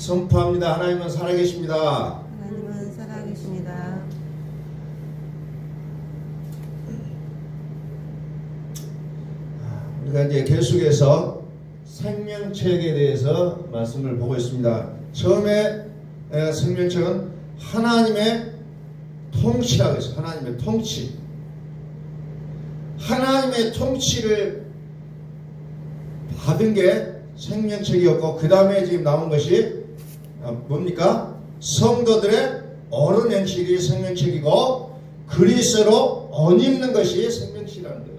선포합니다. 하나님은 살아계십니다. 하나님은 살아계십니다. 우리가 이제 계속해서 생명책에 대해서 말씀을 보고 있습니다. 처음에 생명책은 하나님의 통치라고 했어요. 하나님의 통치. 하나님의 통치를 받은 게 생명책이었고, 그 다음에 지금 나온 것이 뭡니까? 성도들의 어른 행실이 생명책이고, 그리스도로 옷 입는 것이 생명책이라는 거예요.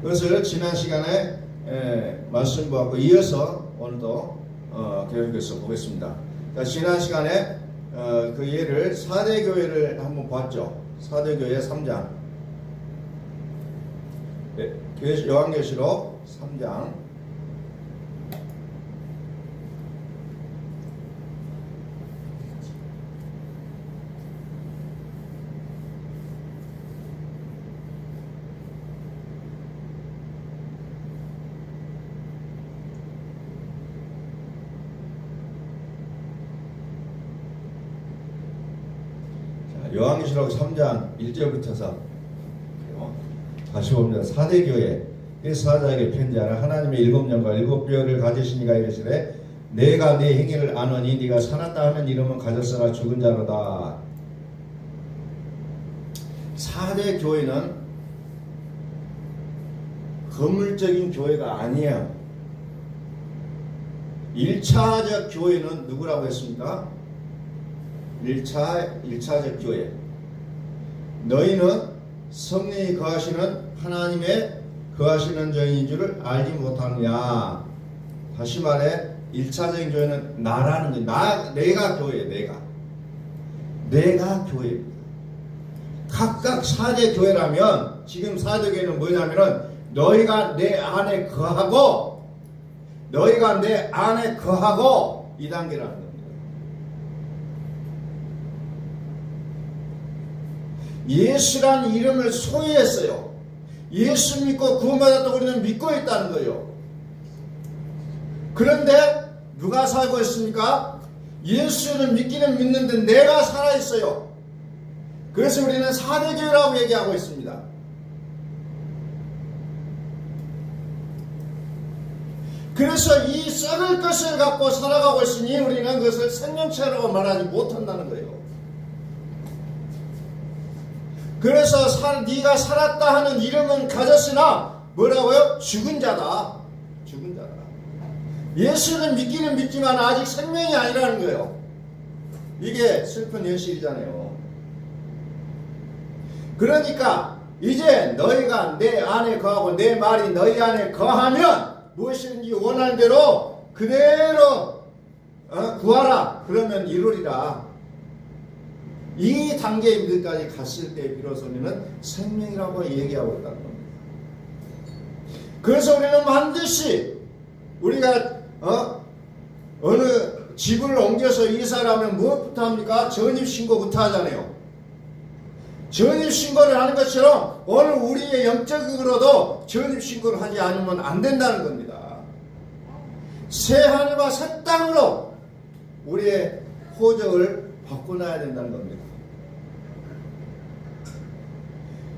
그것을 지난 시간에 말씀 보았고, 이어서 오늘도 계속해서 보겠습니다. 지난 시간에 그 예를 사대교회를 한번 봤죠. 사대교회 3장, 요한계시록 3장. 요한계시록 3장 1절부터서 다시 봅니다. 사대교회 사자에게 편지하라. 하나님의 일곱 영과 일곱 뼈를 가지시니가 이르시되 내가 네 행위를 아노니 네가 살았다 하는 이름은 가졌으나 죽은 자로다. 사대교회는 건물적인 교회가 아니에요. 1차적 교회는 누구라고 했습니까? 1차적 교회. 너희는 성령이 거하시는 하나님의 거하시는 종인 줄을 알지 못하느냐. 다시 말해 1차적인 교회는 나라는 거예요. 내가 교회예요. 내가 교회입니다. 각각 4대 교회라면 지금 4대 교회는 뭐냐면은 너희가 내 안에 거하고 너희가 내 안에 거하고 이 단계라는 겁니다. 예수란 이름을 소유했어요. 예수 믿고 구원받았다고 우리는 믿고 있다는 거예요. 그런데 누가 살고 있습니까? 예수는 믿기는 믿는데 내가 살아있어요. 그래서 우리는 사대교회라고 얘기하고 있습니다. 그래서 이 썩을 것을 갖고 살아가고 있으니 우리는 그것을 생명체라고 말하지 못한다는 거예요. 그래서 네가 살았다 하는 이름은 가졌으나 뭐라고요? 죽은 자다. 죽은 자다. 예수는 믿기는 믿지만 아직 생명이 아니라는 거예요. 이게 슬픈 현실이잖아요. 그러니까 이제 너희가 내 안에 거하고 내 말이 너희 안에 거하면 무엇이든지 원하는 대로 그대로 구하라. 그러면 이루리라. 이 단계까지 갔을 때 비로소 우리는 생명이라고 얘기하고 있다는 겁니다. 그래서 우리는 반드시 우리가 어느 집을 옮겨서 이사를 하면 무엇부터 합니까? 전입신고부터 하잖아요. 전입신고를 하는 것처럼 오늘 우리의 영적으로도 전입신고를 하지 않으면 안 된다는 겁니다. 새 하늘과 새 땅으로 우리의 호적을 바꿔놔야 된다는 겁니다.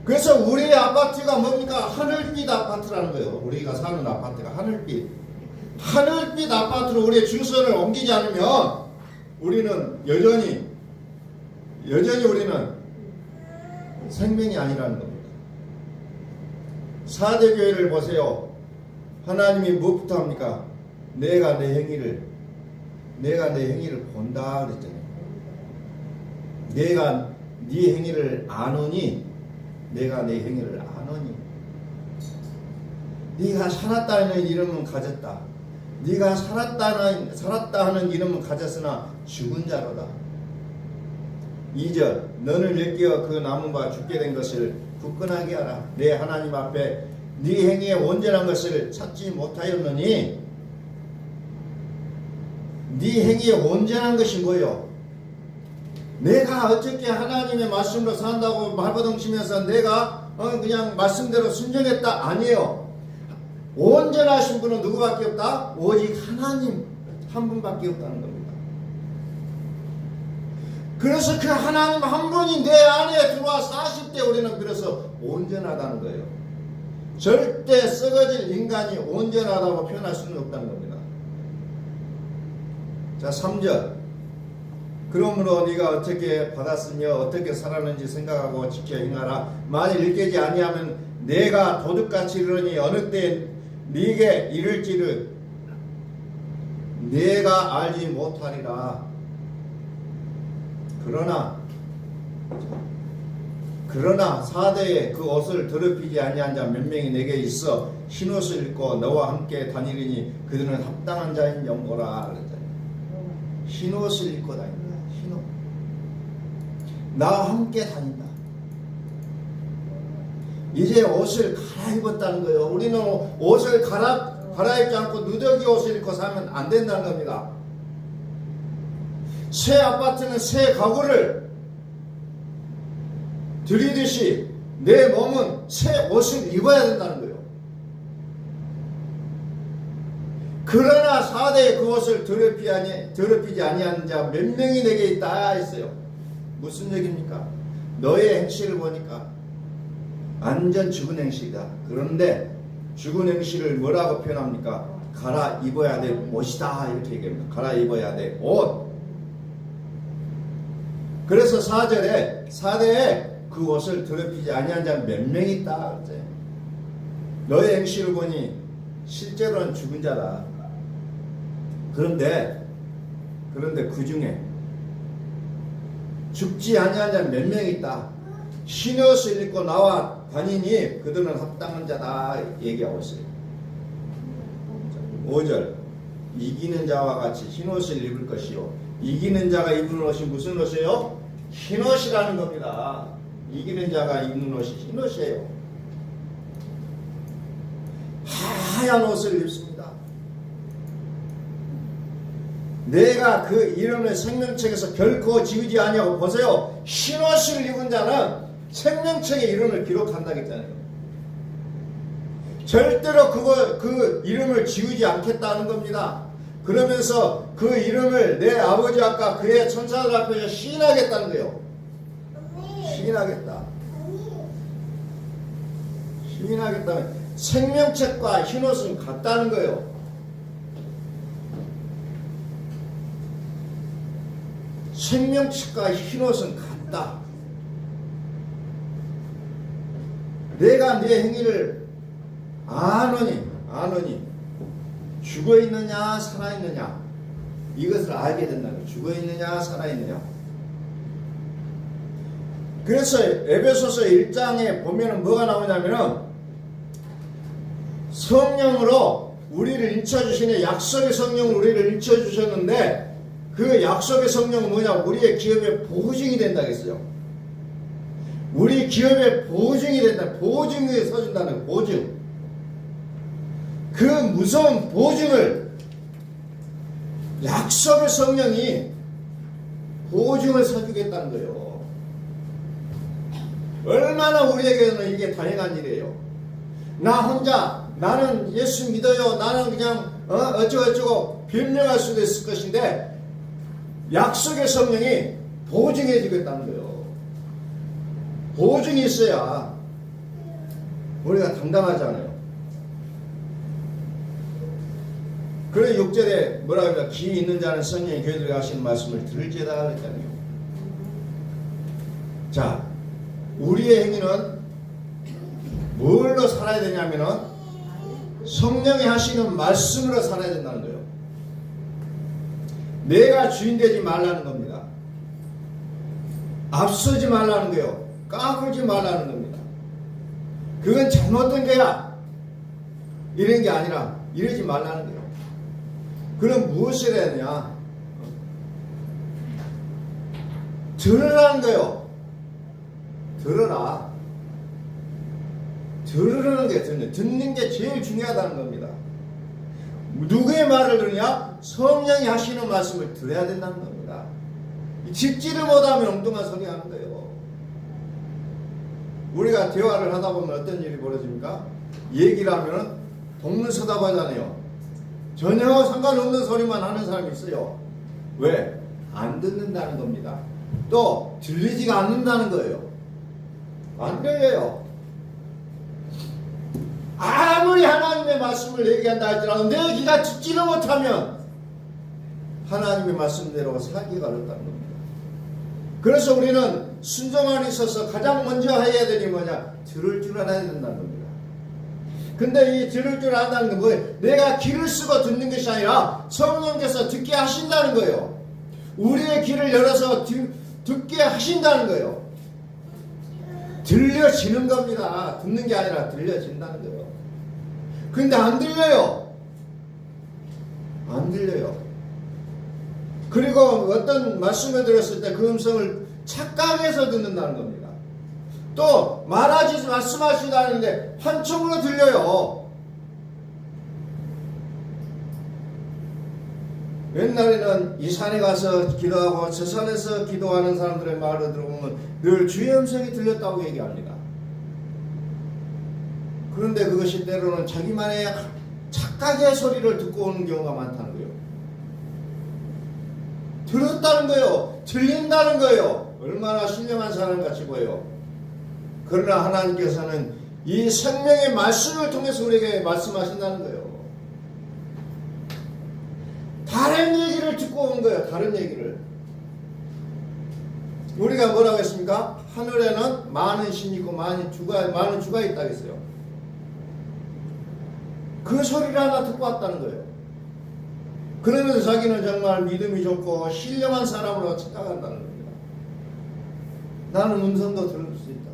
그래서 우리의 아파트가 뭡니까? 하늘빛 아파트라는 거예요. 우리가 사는 아파트가 하늘빛 아파트로 우리의 주소를 옮기지 않으면 우리는 여전히 우리는 생명이 아니라는 겁니다. 사대교회를 보세요. 하나님이 무엇부터 합니까? 내가 내 행위를 본다 그랬잖아요. 내가 네 행위를 아노니 내가 내 행위를 아노니 네가 살았다는 이름은 가졌다. 네가 살았다 하는 이름은 가졌으나 죽은 자로다. 2절 너를 일깨워 그 남은 바 죽게 된 것을 굳건하게 하라. 내 하나님 앞에 네 행위의 온전한 것을 찾지 못하였느니 네 행위의 온전한 것이 뭐요? 내가 어떻게 하나님의 말씀으로 산다고 발버둥 치면서 내가 그냥 말씀대로 순종했다? 아니에요. 온전하신 분은 누구밖에 없다? 오직 하나님 한 분밖에 없다는 겁니다. 그래서 그 하나님 한 분이 내 안에 들어와 사실 때 우리는 그래서 온전하다는 거예요. 절대 썩어질 인간이 온전하다고 표현할 수는 없다는 겁니다. 자, 3절. 그러므로 네가 어떻게 받았으며 어떻게 살았는지 생각하고 지켜 행하라. 만일 일깨지 아니하면 내가 도둑같이 이르니 어느 때 네게 이를지를 내가 알지 못하리라. 그러나 사대에 그 옷을 더럽히지 아니한 자 몇 명이 내게 있어 흰옷을 입고 너와 함께 다니리니 그들은 합당한 자인 영고라. 그랬잖아요. 흰옷을 입고 다닌다. 흰옷. 나와 함께 다닌다. 이제 옷을 갈아입었다는 거예요. 우리는 옷을 갈아입지 않고 누더기 옷을 입고 살면 안 된다는 겁니다. 새 아파트는 새 가구를 들이듯이 내 몸은 새 옷을 입어야 된다는 거예요. 그러나 사대에 그 옷을 더럽히지 아니하는 자 몇 명이 내게 있다 했어요. 무슨 얘기입니까? 너의 행실을 보니까 완전 죽은 행실이다. 그런데 죽은 행실을 뭐라고 표현합니까? 갈아입어야 될 옷이다 이렇게 얘기합니다. 갈아입어야 될 옷. 그래서 4절에 사대에 그 옷을 더럽히지 아니한 자 몇 명이 있다. 너의 행실을 보니 실제로는 죽은 자다. 그런데 그 중에 죽지 아니한 자 몇 명이 있다. 흰옷을 입고 나와 다니니 그들은 합당한 자다 얘기하고 있어요. 5절. 이기는 자와 같이 흰옷을 입을 것이요. 이기는 자가 입는 옷이 무슨 옷이에요? 흰옷이라는 겁니다. 이기는 자가 입는 옷이 흰옷이에요. 하얀 옷을 입습니다. 내가 그 이름을 생명책에서 결코 지우지 아니하고 보세요. 흰옷을 입은 자는 생명책의 이름을 기록한다겠잖아요. 절대로 그 이름을 지우지 않겠다는 겁니다. 그러면서 그 이름을 내 아버지 앞과 그의 천사들 앞에서 시인하겠다는 거예요. 시인하겠다. 시인하겠다는 생명책과 흰옷은 같다는 거예요. 생명책과 흰옷은 같다. 내가 내 행위를 아노니 죽어있느냐 살아있느냐 이것을 알게 된다는 거예요. 죽어있느냐 살아있느냐. 그래서 에베소서 1장에 보면은 뭐가 나오냐면은 성령으로 우리를 인쳐주시는 약속의 성령을 우리를 인쳐주셨는데 그 약속의 성령은 뭐냐? 우리의 기업의 보증이 된다 했어요. 우리 기업의 보증이 된다. 보증에 서준다는 보증. 그 무서운 보증을 약속의 성령이 보증을 서주겠다는 거예요. 얼마나 우리에게는 이게 당연한 일이에요. 나 혼자 나는 예수 믿어요. 나는 그냥 어쩌고저쩌고 변명할 수도 있을 것인데 약속의 성령이 보증해 주겠다는 거예요. 보증이 있어야 우리가 당당하잖아요. 그래 6절에 뭐라 그러냐? 귀 있는 자는 성령이 교회들에게 하시는 말씀을 들을지어다 그랬잖아요. 자, 우리의 행위는 뭘로 살아야 되냐면은 성령이 하시는 말씀으로 살아야 된다는 거예요. 내가 주인 되지 말라는 겁니다. 앞서지 말라는 거예요. 까불지 말라는 겁니다. 그건 잘못된 거야. 이런 게 아니라 이러지 말라는 거예요. 그럼 무엇을 해야 되냐? 들으라는 거예요. 들으라. 들으라는 게 듣는 게 제일 중요하다는 겁니다. 누구의 말을 들으냐? 성령이 하시는 말씀을 들어야 된다는 겁니다. 듣지를 못하면 엉뚱한 소리 하는 거예요. 우리가 대화를 하다 보면 어떤 일이 벌어집니까? 얘기를 하면 동문서답하잖아요. 전혀 상관없는 소리만 하는 사람이 있어요. 왜? 안 듣는다는 겁니다. 또 들리지가 않는다는 거예요. 안 들려요. 아무리 하나님의 말씀을 얘기한다 할지라도 내 귀가 듣지를 못하면 하나님의 말씀대로 살기가 어렵다는 겁니다. 그래서 우리는 순종안에 있어서 가장 먼저 해야 되는 게 뭐냐? 들을 줄 알아야 된다는 겁니다. 근데 이 들을 줄 안다는 건 뭐예요? 내가 귀를 쓰고 듣는 것이 아니라 성령께서 듣게 하신다는 거예요. 우리의 귀를 열어서 듣게 하신다는 거예요. 들려지는 겁니다. 듣는 게 아니라 들려진다는 거예요. 근데 안 들려요. 안 들려요. 그리고 어떤 말씀을 들었을 때 그 음성을 착각해서 듣는다는 겁니다. 또 말씀하시다 하는데 환청으로 들려요. 옛날에는 이 산에 가서 기도하고 저 산에서 기도하는 사람들의 말을 들어보면 늘 주의 음성이 들렸다고 얘기합니다. 그런데 그것이 때로는 자기만의 착각의 소리를 듣고 오는 경우가 많다는 거예요. 들었다는 거예요. 들린다는 거예요. 얼마나 신령한 사람같이 보여요. 그러나 하나님께서는 이 생명의 말씀을 통해서 우리에게 말씀하신다는 거예요. 다른 얘기를 듣고 온 거예요. 다른 얘기를. 우리가 뭐라고 했습니까? 하늘에는 많은 신이 있고 많은 주가 있다고 했어요. 그 소리를 하나 듣고 왔다는 거예요. 그러면서 자기는 정말 믿음이 좋고 신령한 사람으로 착각한다는 겁니다. 나는 음성도 들을 수 있다.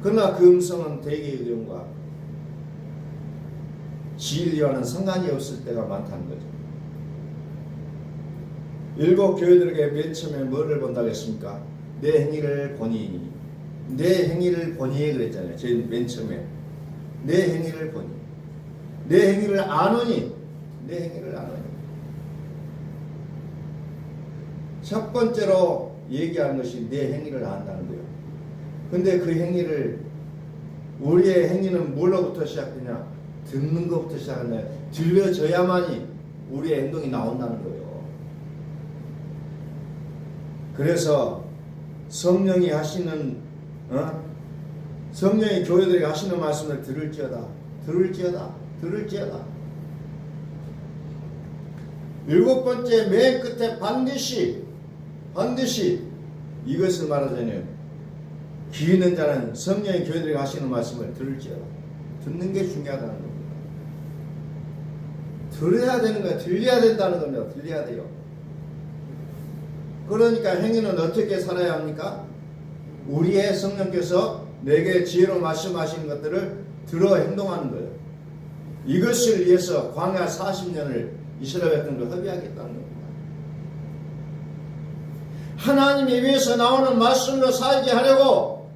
그러나 그 음성은 대개의 의견과 진리와는 상관이 없을 때가 많다는 거죠. 일곱 교회들에게 맨 처음에 뭐를 본다고 했습니까? 내 행위를 보니, 내 행위를 보니 그랬잖아요. 제일 맨 처음에 내 행위를 보니, 내 행위를 아노니, 내 행위를 아노니. 첫 번째로 얘기하는 것이 내 행위를 안다는 거예요. 근데 그 행위를, 우리의 행위는 뭘로부터 시작되냐? 듣는 것부터 시작하냐? 들려져야만이 우리의 행동이 나온다는 거예요. 그래서 성령이 하시는, 성령이 교회들에게 하시는 말씀을 들을지어다. 일곱 번째 맨 끝에 반드시 이것을 말하자면 귀 있는 자는 성령의 교회들에게 하시는 말씀을 들을지어다. 듣는 게 중요하다는 겁니다. 들어야 되는 거야. 들려야 된다는 겁니다. 들려야 돼요. 그러니까 행위는 어떻게 살아야 합니까? 우리의 성령께서 내게 지혜로 말씀하시는 것들을 들어 행동하는 거예요. 이것을 위해서 광야 40년을 이스라엘 백성들 허비하겠다는 겁니다. 하나님이 위해서 나오는 말씀으로 살게 하려고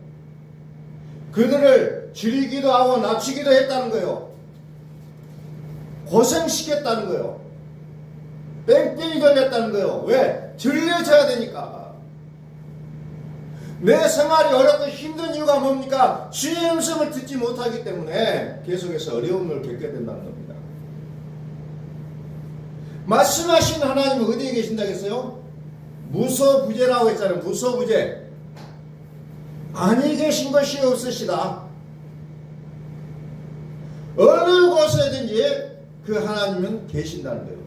그들을 줄이기도 하고 낮추기도 했다는 거예요. 고생시켰다는 거예요. 뺑뺑이 걸렸다는 거예요. 왜? 들려져야 되니까. 내 생활이 어렵고 힘든 이유가 뭡니까? 주의 음성을 듣지 못하기 때문에 계속해서 어려움을 겪게 된다는 겁니다. 말씀하신 하나님은 어디에 계신다고 했어요? 무소부재라고 했잖아요. 무소부재. 아니 계신 것이 없으시다. 어느 곳에든지 그 하나님은 계신다는 거예요.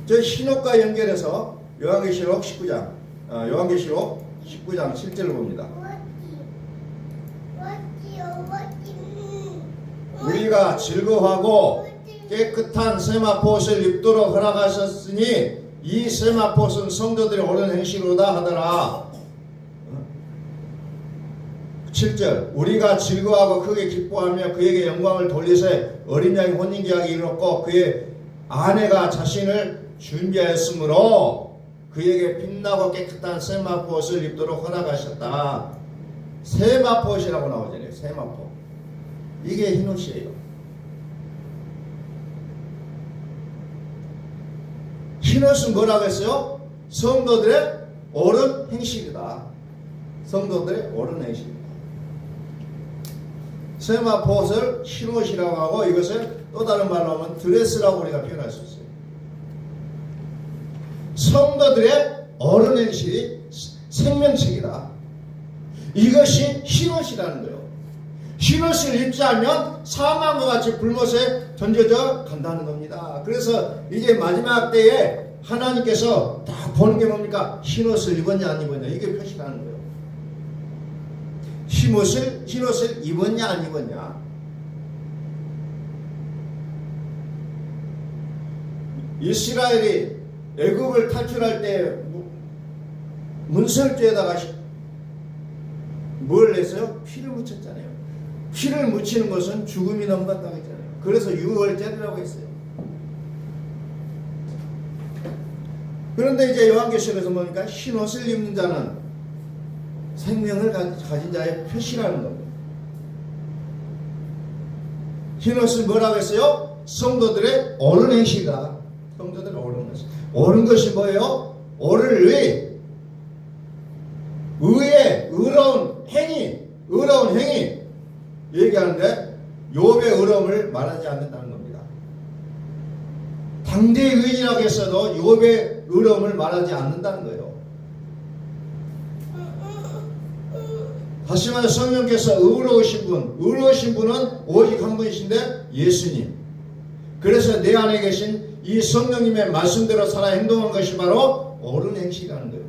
저 신옥과 연결해서 요한계시록 19장 7절을 봅니다. 우리가 즐거워하고 깨끗한 세마포옷을 입도록 허락하셨으니 이 세마포옷은 성도들의 옳은 행실로다 하더라. 7절 우리가 즐거워하고 크게 기뻐하며 그에게 영광을 돌리세 어린 양이 혼인계약에 이르렀고 그의 아내가 자신을 준비하였으므로 그에게 빛나고 깨끗한 세마포옷을 입도록 허락하셨다. 세마포옷이라고 나오잖아요. 세마포. 이게 흰옷이에요. 흰옷은 뭐라고 했어요? 성도들의 옳은 행실이다. 성도들의 옳은 행실입니다. 세마포옷을 흰옷이라고 하고 이것을 또 다른 말로 하면 드레스라고 우리가 표현할 수 있어요. 성도들의 옳은 행실이 생명책이다. 이것이 흰옷이라는 거예요. 흰옷을 입지 않으면 사망과 같이 불못에 던져져 간다는 겁니다. 그래서 이제 마지막 때에 하나님께서 딱 보는 게 뭡니까? 흰옷을 입었냐 안 입었냐 이게 표시하는 거예요. 흰옷을 입었냐 안 입었냐. 이스라엘이 애굽을 탈출할 때 문설주에다가 뭘 냈어요? 피를 묻혔잖아요. 피를 묻히는 것은 죽음이 넘어갔다고 했잖아요. 그래서 유월절이라고 했어요. 그런데 이제 요한계시록에서 보니까 흰옷을 입는 자는 생명을 가진 자의 표시라는 겁니다. 흰옷은 뭐라고 했어요? 성도들의 옳은 행실이다. 성도들의 옳은 것이. 옳은 것이 뭐예요? 옳을 의의 의로운 행위 얘기하는데 욥의 의로움을 말하지 않는다는 겁니다. 당대의 의인이라고 했어도 욥의 의로움을 말하지 않는다는 거예요. 다시 말해 성령께서 의로우신 분은 오직 한 분이신데 예수님. 그래서 내 안에 계신 이 성령님의 말씀대로 살아 행동한 것이 바로 옳은 행실이라는 거예요.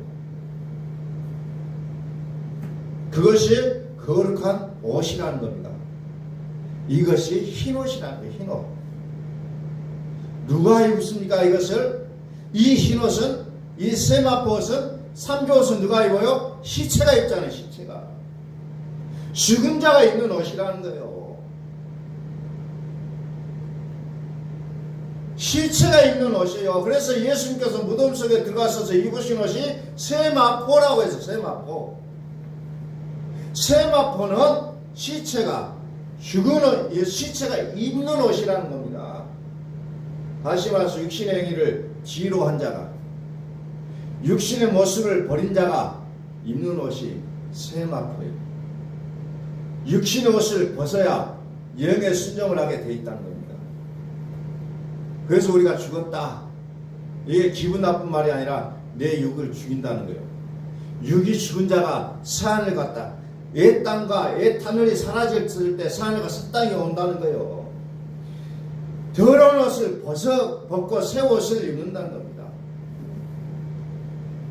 그것이 거룩한 옷이라는 겁니다. 이것이 흰옷이라는 거예요. 흰옷. 누가 입습니까? 이것을? 이 흰옷은, 이 세마포옷은, 삼교옷은 누가 입어요? 시체가 입잖아요. 시체가. 죽은 자가 입는 옷이라는 거예요. 시체가 입는 옷이에요. 그래서 예수님께서 무덤 속에 들어가셔서 입으신 옷이 세마포라고 해서 세마포. 세마포는 시체가 입는 옷이라는 겁니다. 다시 말해서 육신의 행위를 뒤로 한 자가, 육신의 모습을 버린 자가 입는 옷이 세마포예요. 육신의 옷을 벗어야 영의 순종을 하게 돼 있다는 겁니다. 그래서 우리가 죽었다. 이게 기분 나쁜 말이 아니라 내 육을 죽인다는 거예요. 육이 죽은 자가 새하늘 갔다. 옛 땅과 옛 하늘이 사라졌을 때 새하늘과 새 땅이 온다는 거예요. 더러운 옷을 벗고 새 옷을 입는다는 겁니다.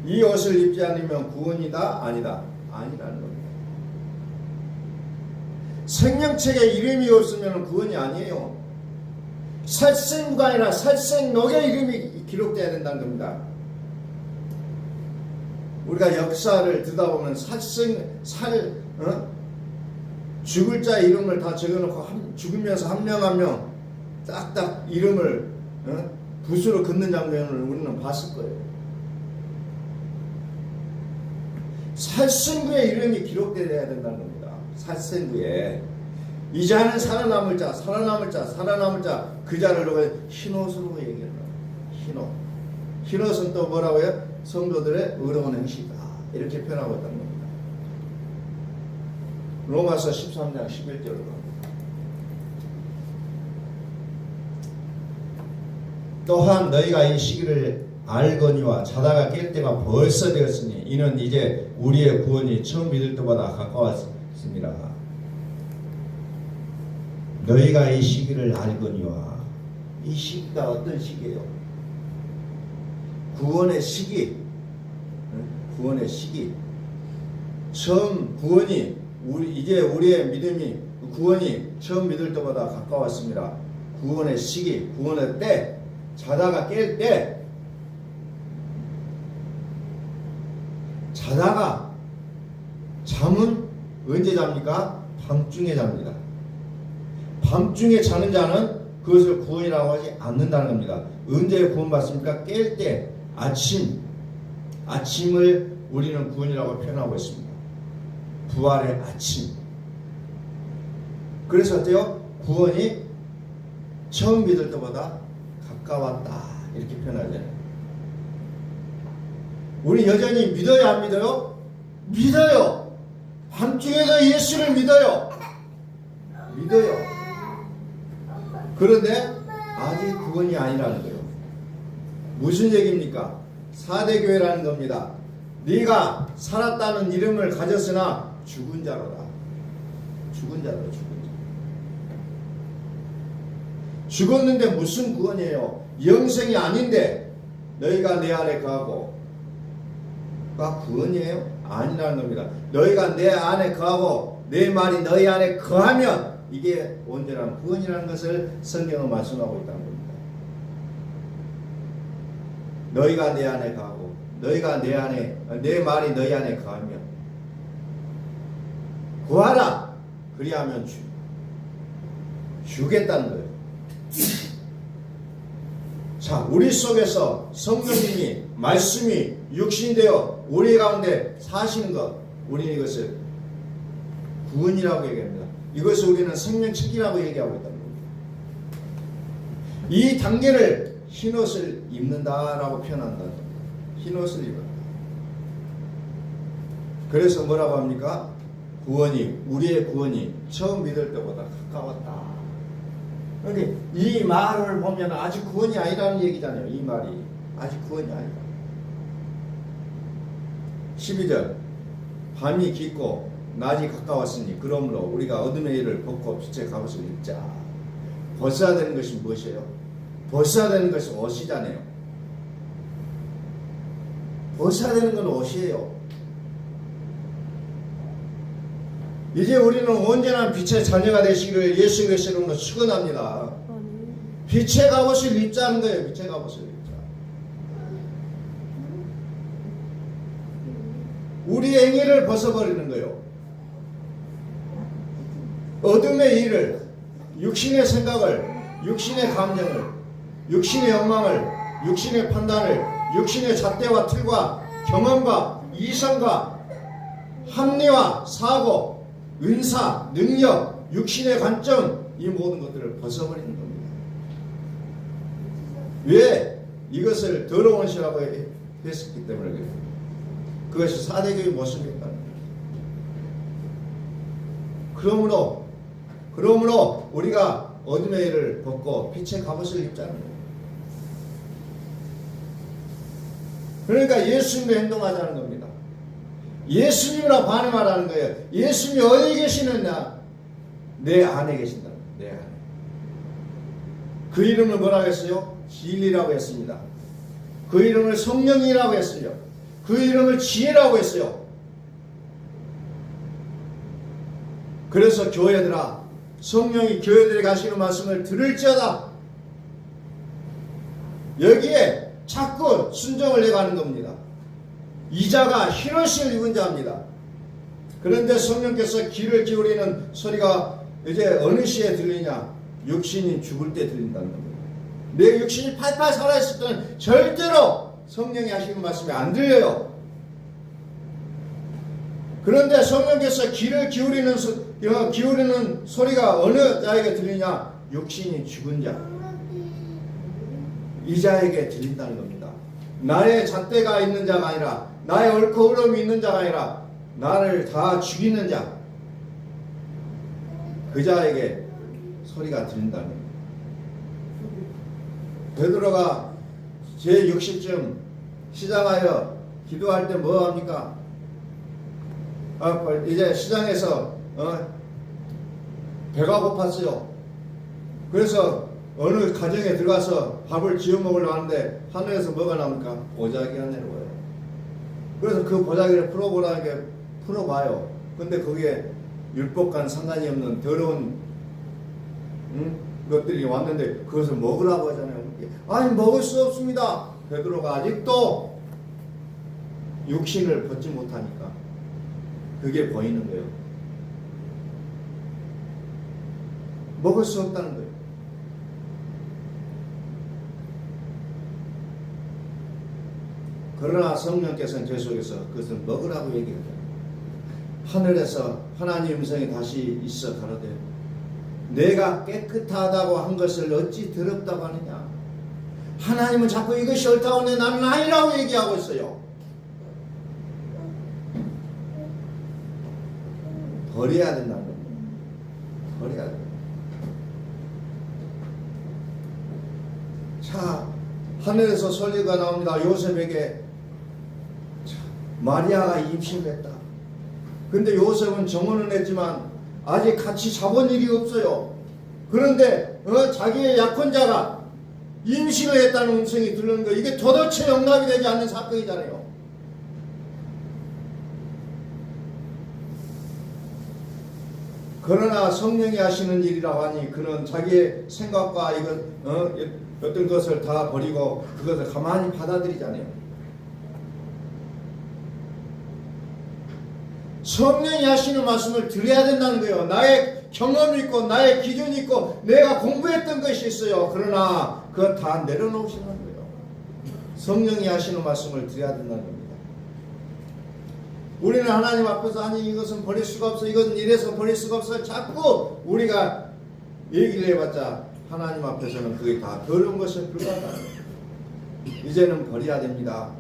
이 옷을 입지 않으면 구원이다? 아니다? 아니라는 겁니다. 생명책에 이름이 없으면 구원이 아니에요. 살생부가 아니라 살생록의 이름이 기록되어야 된다는 겁니다. 우리가 역사를 듣다 보면 죽을 자 이름을 다 적어놓고 죽으면서 한 명 한 명 딱딱 이름을 붓으로 긋는 장면을 우리는 봤을 거예요. 살생부의 이름이 기록되어야 된다는 겁니다. 살생부에 이 자는 살아남을 자 그 자를 누가 흰옷으로 얘기합니다. 흰옷은 또 뭐라고 해요? 성도들의 의로운 행실이다. 이렇게 표현하고 있다는 겁니다. 로마서 13장 11절로 또한 너희가 이 시기를 알거니와 자다가 깰 때가 벌써 되었으니 이는 이제 우리의 구원이 처음 믿을 때보다 가까웠습니다. 너희가 이 시기를 알거니와 이 시기가 어떤 시기예요? 구원의 시기. 처음 구원이 이제 우리의 믿음이 구원이 처음 믿을 때보다 가까웠습니다. 구원의 시기, 구원의 때, 자다가 깰 때, 자다가 잠은 언제 잡니까? 밤중에 잡니다. 밤중에 자는 자는 그것을 구원이라고 하지 않는다는 겁니다. 언제 구원받습니까? 깰 때, 아침을 우리는 구원이라고 표현하고 있습니다. 부활의 아침. 그래서 어때요? 구원이 처음 믿을 때보다 가까웠다. 이렇게 표현하잖아요. 우리 여전히 믿어야 안 믿어요? 믿어요. 함중에서 예수를 믿어요. 믿어요. 그런데 아직 구원이 아니라는 거예요. 무슨 얘기입니까? 사대교회라는 겁니다. 네가 살았다는 이름을 가졌으나 죽은 자로다. 죽은 자로 죽은 자. 죽었는데 무슨 구원이에요? 영생이 아닌데 너희가 내 안에 거하고 구원이에요? 아니라는 겁니다. 너희가 내 안에 거하고 내 말이 너희 안에 거하면 이게 온전한 구원이라는 것을 성경은 말씀하고 있다는 겁니다. 너희가 내 안에 거하고 너희가 내 안에 내 말이 너희 안에 거하면 구하라. 그리하면 주겠다는 거예요. 자, 우리 속에서 성령님이 말씀이 육신이 되어 우리 가운데 사시는 것, 우리는 이것을 구원이라고 얘기합니다. 이것을 우리는 생명책이라고 얘기하고 있다는 겁니다. 이 단계를 흰옷을 입는다라고 표현한다. 흰옷을 입었다. 그래서 뭐라고 합니까? 구원이, 우리의 구원이 처음 믿을 때보다 가까웠다. 그런데 이 말을 보면 아직 구원이 아니라는 얘기잖아요. 이 말이 아직 구원이 아니다. 12절 밤이 깊고 낮이 가까웠으니 그러므로 우리가 어둠의 일을 벗고 빛의 갑옷을 입자. 벗어야 되는 것이 무엇이에요? 벗어야 되는 것이 옷이잖아요. 벗어야 되는 건 옷이에요. 이제 우리는 온전한 빛의 자녀가 되시기를 예수 그리스도의 이름으로 축원합니다. 빛의 갑옷을 입자는 거예요. 빛의 갑옷을 입자. 우리의 행위를 벗어버리는 거예요. 어둠의 일을, 육신의 생각을, 육신의 감정을, 육신의 욕망을, 육신의 판단을, 육신의 잣대와 틀과 경험과 이성과 합리와 사고, 은사, 능력, 육신의 관점, 이 모든 것들을 벗어버리는 겁니다. 왜? 이것을 더러운 것이라고 했었기 때문에 그래요. 그것이 사대교의 모습이었다. 그러므로 우리가 어둠의 일을 벗고 빛의 갑옷을 입자는 거예요. 그러니까 예수님의 행동하자는 겁니다. 예수님이라 반응하라는 거예요. 예수님이 어디 계시느냐? 내 안에 계신다. 내 안에. 그 이름을 뭐라고 했어요? 진리라고 했습니다. 그 이름을 성령이라고 했어요. 그 이름을 지혜라고 했어요. 그래서 교회들아, 성령이 교회들에게 하시는 말씀을 들을지어다. 여기에 자꾸 순종을 해가는 겁니다. 이자가 흰옷을 입은 자입니다. 그런데 성령께서 귀를 기울이는 소리가 이제 어느 시에 들리냐? 육신이 죽을 때 들린다는 겁니다. 내 육신이 팔팔 살아있을 때는 절대로 성령이 하시는 말씀이 안 들려요. 그런데 성령께서 귀를 기울이는 소리가 어느 자에게 들리냐? 육신이 죽은 자. 이 자에게 들린다는 겁니다. 나의 잣대가 있는 자가 아니라, 나의 옳고 그름이 있는 자가 아니라 나를 다 죽이는 자, 그 자에게 소리가 들린다는 겁니다. 베드로가 제60쯤 시작하여 기도할 때 뭐 합니까? 이제 시장에서 배가 고팠어요. 그래서 어느 가정에 들어가서 밥을 지어 먹으려고 하는데 하늘에서 뭐가 나옵니까? 보자기가 내려와요. 그래서 그 보자기를 풀어보라는 게 풀어봐요. 근데 거기에 율법과는 상관이 없는 더러운 것들이 왔는데 그것을 먹으라고 하잖아요. 아니 먹을 수 없습니다. 베드로가 아직도 육신을 벗지 못하니까 그게 보이는 거예요. 먹을 수 없다는 거예요. 그러나 성령께서는 계속해서 그것을 먹으라고 얘기해요. 하늘에서 하나님 음성이 다시 있어 가로되 내가 깨끗하다고 한 것을 어찌 더럽다고 하느냐. 하나님은 자꾸 이것이 옳다고 하는데 나는 아니라고 얘기하고 있어요. 버려야 된다는 겁니다. 버려야 돼. 자, 하늘에서 소리가 나옵니다. 요셉에게 마리아가 임신을 했다. 근데 요셉은 정언은 했지만 아직 같이 잡은 일이 없어요. 그런데 자기의 약혼자가 임신을 했다는 음성이 들리는 거, 이게 도대체 용납이 되지 않는 사건이잖아요. 그러나 성령이 하시는 일이라고 하니 그는 자기의 생각과 어떤 것을 다 버리고 그것을 가만히 받아들이잖아요. 성령이 하시는 말씀을 드려야 된다는 거예요. 나의 경험이 있고 나의 기준이 있고 내가 공부했던 것이 있어요. 그러나 그거 다 내려놓으시는 거예요. 성령이 하시는 말씀을 드려야 된다는 겁니다. 우리는 하나님 앞에서 아니 이것은 버릴 수가 없어, 이것은 이래서 버릴 수가 없어, 자꾸 우리가 얘기를 해봤자 하나님 앞에서는 그게 다 더러운 것에 불과하다. 이제는 버려야 됩니다.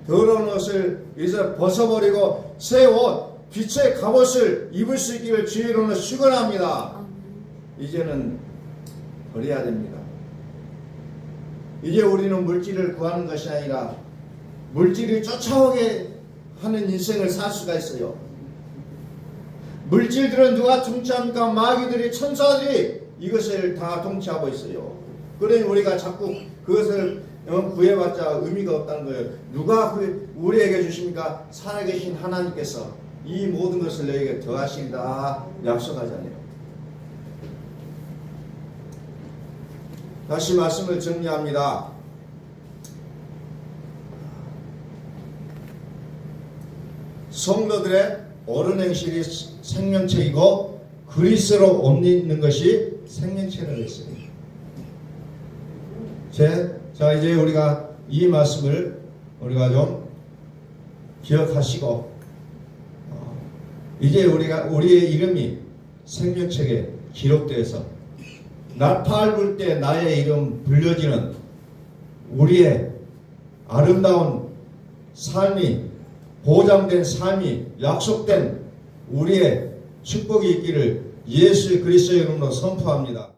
더러운 옷을 이제 벗어버리고 새 옷, 빛의 갑옷을 입을 수 있기를 주의 이름으로 축원합니다. 이제는 버려야 됩니다. 이제 우리는 물질을 구하는 것이 아니라 물질이 쫓아오게 하는 인생을 살 수가 있어요. 물질들은 누가 통치합니까? 마귀들이, 천사들이 이것을 다 통치하고 있어요. 그러니 우리가 자꾸 그것을 구해봤자 의미가 없다는 거예요. 누가 우리에게 주십니까? 살아계신 하나님께서 이 모든 것을 너에게 더하신다 약속하잖아요. 다시 말씀을 정리합니다. 성도들의 옳은 행실이 생명책이고 그리스도로 옷 입는 것이 생명책이라고 했어요. 자, 이제 우리가 이 말씀을 우리가 좀 기억하시고 이제 우리의 이름이 생명책에 기록되어서 나팔 불 때 나의 이름 불려지는 우리의 아름다운 삶이, 보장된 삶이, 약속된 우리의 축복이 있기를 예수 그리스도의 이름으로 선포합니다.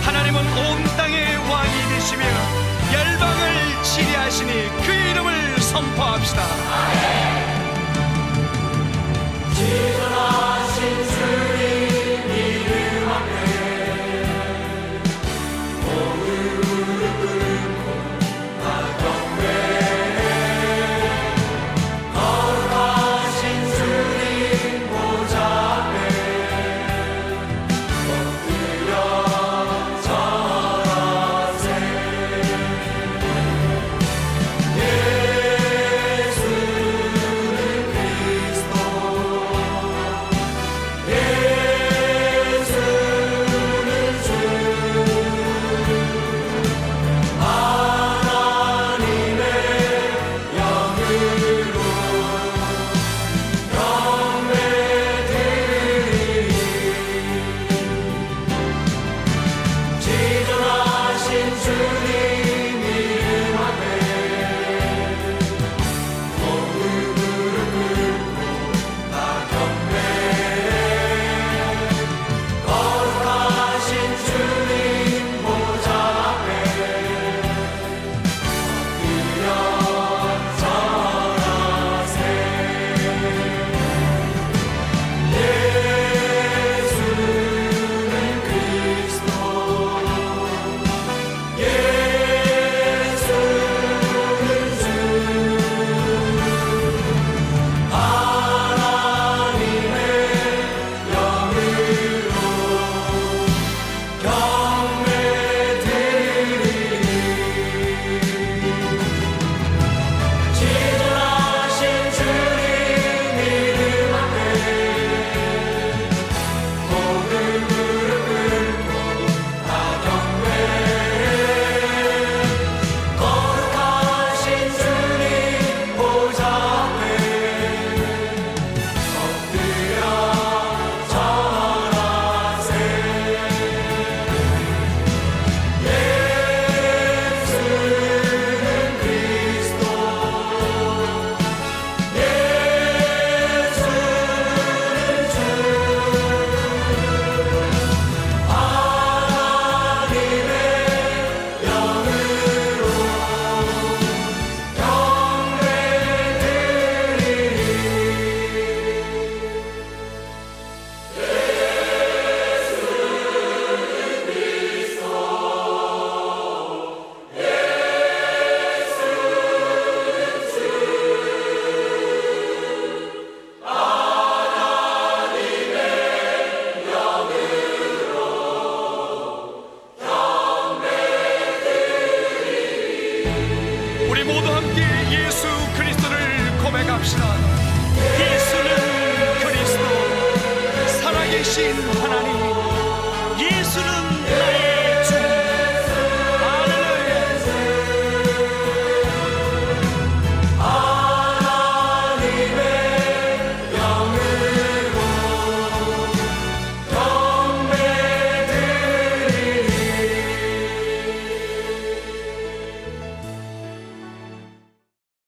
하나님은 온 땅의 왕이 되시며 열방을 치리하시니 그 이름을 선포합시다. 지존하신 주님 이름 앞에 모두 무릎 꿇고 다 경배해. 거룩하신 주님 보좌 앞에 엎드려 예수 우리 모두 함께 예수 그리스도를 고백합시다. 예수는 그리스도, 살아계신 하나님. 예수는